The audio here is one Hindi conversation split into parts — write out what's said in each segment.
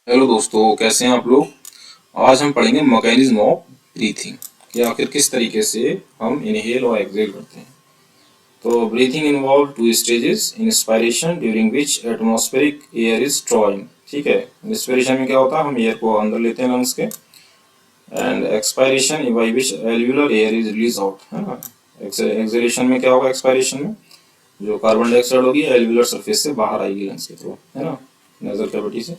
हेलो दोस्तों, कैसे हैं आप लोग। आज हम पढ़ेंगे मैकेनिज्म ऑफ ब्रीथिंग कि आखिर किस तरीके से हम इनहेल और एक्सहेल करते हैं। तो breathing involve two stages, inspiration during which atmospheric air is drawing. ठीक है, इंस्पिरेशन में क्या होता है, हम एयर को अंदर लेते हैं लंग्स के, and expiration by which alveolar air is release out, है ना। एक्सहेलेशन में क्या होगा, एक्सपायरेशन में जो कार्बन डाइऑक्साइड होगी एल्वियुलर सरफेस से बाहर आएगी लंग्स के थ्रू, है ना, नेजल कैविटी से।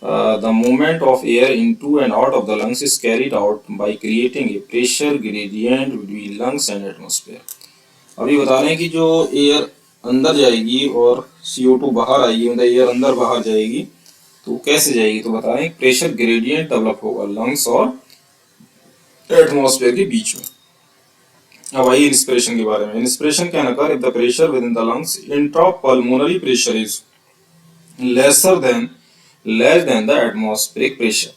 The movement of air into and out of the lungs is carried out by creating a pressure gradient between lungs and atmosphere. अभी बता रहे हैं कि जो एयर अंदर जाएगी और CO2 बाहर आएगी, मतलब एयर अंदर बाहर जाएगी, तो कैसे जाएगी, तो बता रहे हैं प्रेशर ग्रेडियंट डेवलप होगा लंग्स और एटमॉस्फेयर के बीच में। अब आइए इंस्पिरेशन के बारे में। Inspiration can occur if the pressure with in the lungs intrapulmonary pressure is lesser than the atmospheric pressure.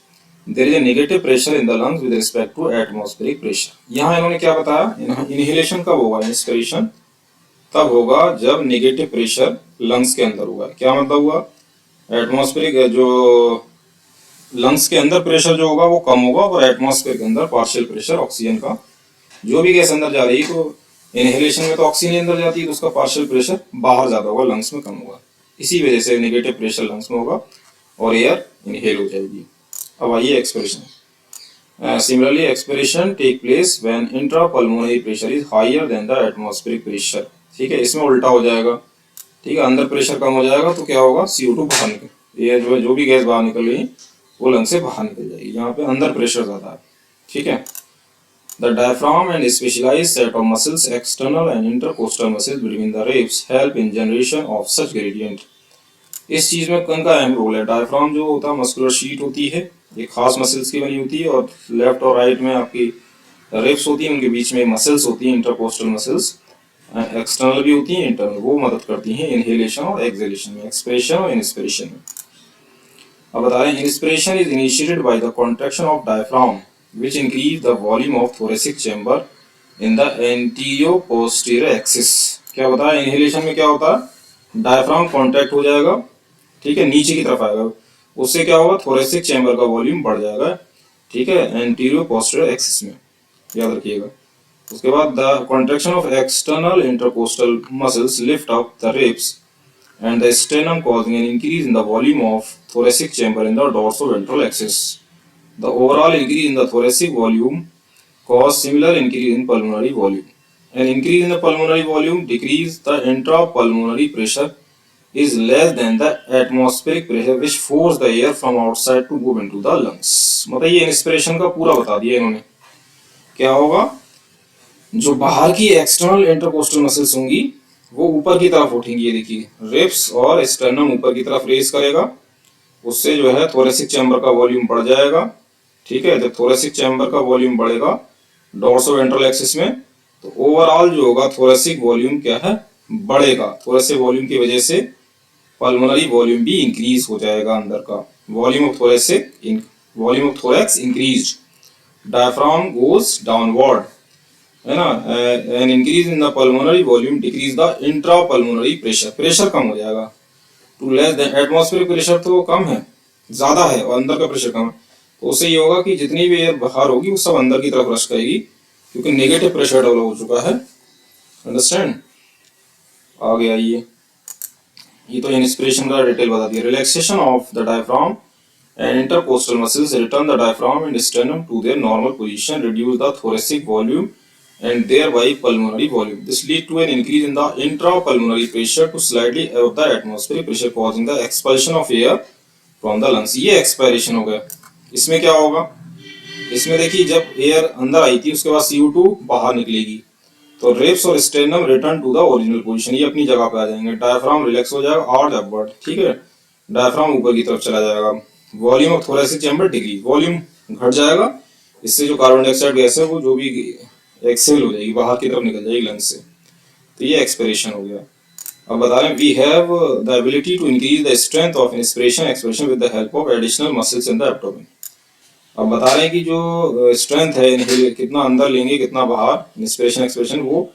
There is a negative pressure in the lungs with respect to atmospheric pressure. यहाँ इन्होंने क्या बताया, इनहेलेशन कब होगा, इंस्पिरेशन तब होगा जब नेगेटिव प्रेशर लंग्स के अंदर होगा। क्या मतलब हुआ, एटमॉस्फेरिक जो लंग्स के अंदर प्रेशर जो होगा वो कम होगा और एटमॉस्फेयर के अंदर पार्शियल प्रेशर ऑक्सीजन का, जो भी गैस अंदर जा रही है, तो इनहेलेशन में तो ऑक्सीजन अंदर जाती है तो उसका पार्शियल प्रेशर बाहर ज्यादा होगा, लंग्स में कम होगा। इसी वजह से नेगेटिव प्रेशर लंग्स में होगा और एयर इनहेल हो जाएगी। अब आइए expression. Similarly expiration take place when intrapulmonary pressure is higher than the atmospheric pressure. ठीक है, इसमें उल्टा हो जाएगा। ठीक है, अंदर प्रेशर कम हो जाएगा तो क्या होगा, CO2 बाहर निकल, ये जो भी गैस बाहर निकल रही वो लंग से बाहर निकल जाएगी, यहाँ पे अंदर प्रेशर ज्यादा है। ठीक है, the diaphragm and specialised set of muscles, external and intercostal muscles between the ribs help in generation of such gradient. इस चीज में कौन का अहम रोल है, डायफ्राम जो होता है मस्कुलर शीट होती है, ये खास मसल्स की बनी होती है, और लेफ्ट और राइट में आपकी रिब्स होती है, उनके बीच में मसल्स होती हैं, इंटरकोस्टल मसल्स, एक्सटर्नल भी होती हैं, इंटरनल, वो मदद करती हैं इनहेलेशन और एक्सहेलेशन में, एक्सपिरेशन और इंस्पिरेशन में। अब बता रहे हैं inspiration is initiated by the contraction of diaphragm which increase the volume of thoracic chamber in the anterior posterior axis. क्या बताया, इनहेलेशन में क्या होता है, डायफ्राम कॉन्ट्रैक्ट हो जाएगा, ठीक है, नीचे की तरफ आएगा, उससे क्या होगा, थोरेसिक चैम्बर का वॉल्यूम बढ़ जाएगा। ठीक है, एंटीरियर पोस्टीरियर एक्सिस में, याद रखिएगा। उसके बाद the contraction of external intercostal muscles lift up the ribs and the sternum causing an increase in the volume of thoracic chamber in the dorsoventral axis. The overall increase in the thoracic volume cause similar increase in pulmonary volume. An increase in the pulmonary volume decrease the intrapulmonary pressure is less than the atmospheric pressure which force the air from outside to move into the lungs. मतलब ये इंस्पिरेशन का पूरा बता दिया इन्होंने। क्या होगा, जो बाहर की एक्सटर्नल इंटरकोस्टल मसल्स होंगी वो ऊपर की तरफ उठेंगी, ये देखिए, रिब्स और स्टर्नम ऊपर की तरफ रेस करेगा, उससे जो है थोरेसिक चैम्बर का वॉल्यूम बढ़ जाएगा। ठीक है, जब थोरेसिक चैम्बर का वॉल्यूम बढ़ेगा डोर्सोवेंट्रल एक्सिस में, तो ओवरऑल जो होगा थोरेसिक वॉल्यूम क्या है, बढ़ेगा। थोरेसिक वॉल्यूम की वजह से पल्मोनरी वॉल्यूम भी इंक्रीज हो जाएगा, अंदर का volume of thorax increase, diaphragm goes downward, है ना, an increase in the pulmonary volume decrease the intrapulmonary pressure, pressure कम हो जाएगा to less than atmospheric pressure, तो कम है, ज्यादा है, और अंदर का प्रेशर कम है, तो उससे ये होगा कि जितनी भी एयर बाहर होगी वो सब अंदर की तरफ रश करेगी, क्योंकि नेगेटिव प्रेशर डेवलप हो चुका है। अंडरस्टैंड, आगे आइए, ये तो इंस्पिरेशन का डिटेल बता दिया। Relaxation of the diaphragm and intercostal muscles return the diaphragm and sternum to their normal position, reduce the thoracic volume and thereby pulmonary volume. This lead to an increase in the intrapulmonary pressure to slightly above the atmospheric pressure, causing the expulsion of air from the lungs. ये एक्सपायरेशन हो गया। इसमें क्या होगा, इसमें देखिए जब एयर अंदर आई थी उसके बाद CO2 बाहर निकलेगी, तो रिब्स और sternum return to the original position, ये अपनी जगह पे आ जाएंगे, डायफ्राम रिलैक्स हो जाएगा और अपवर्ड, ठीक है, डायफ्राम ऊपर की तरफ चला जाएगा, volume of thoracic chamber decrease, volume घट जाएगा, इससे जो कार्बन डाइऑक्साइड गैस है वो जो भी एक्सेल हो जाएगी, बाहर की तरफ निकल जाएगी लंग्स से, तो ये एक्सपिरेशन हो गया। अब बता रहे हैं we have the ability to increase the strength of inspiration expression with the help of additional muscles in the abdomen. अब बता रहे हैं कि जो स्ट्रेंथ है, इनहेल कितना अंदर लेंगे कितना बाहर, इंस्पिरेशन एक्सप्रेशन, वो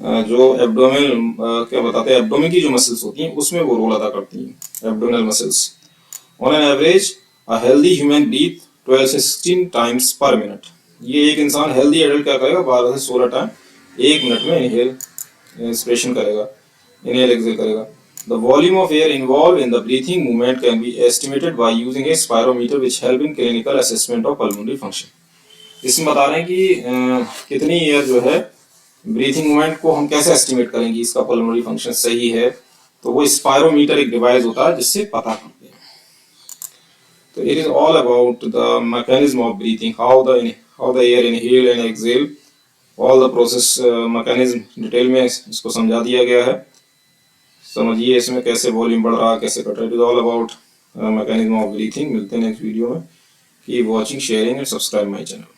जो एब्डोमेन क्या बताते हैं, एब्डोमेन की जो मसल्स होती हैं उसमें वो रोल अदा करती हैं, abdominal muscles. On an average a healthy human breath 12 से 16 टाइम्स पर मिनट। ये एक इंसान हेल्दी एडल्ट क्या करेगा, 12 से 16 टाइम एक मिनट में इनहेल इंस्पिरेशन करेगा, इनहेल एक्सहेल करेगा। The volume of air involved in the breathing movement can be estimated by using a spirometer which help in clinical assessment of pulmonary function। इसमें बता रहे हैं कि कितनी एयर जो है ब्रीथिंग मूवमेंट को हम कैसे एस्टिमेट करेंगे, इसका पल्मोनरी फंक्शन सही है, तो वो स्पायरोमीटर एक डिवाइस होता है जिससे पता करते हैं। तो it is all about the mechanism of breathing, how the air inhale and exhale, all the process mechanism detail में इसको समझा दिया गया है। समझिए इसमें कैसे वॉल्यूम बढ़ रहा है, कैसे कट रहा है। It is all about mechanism of breathing. मिलते हैं नेक्स्ट वीडियो में। Keep watching, sharing and subscribe my channel.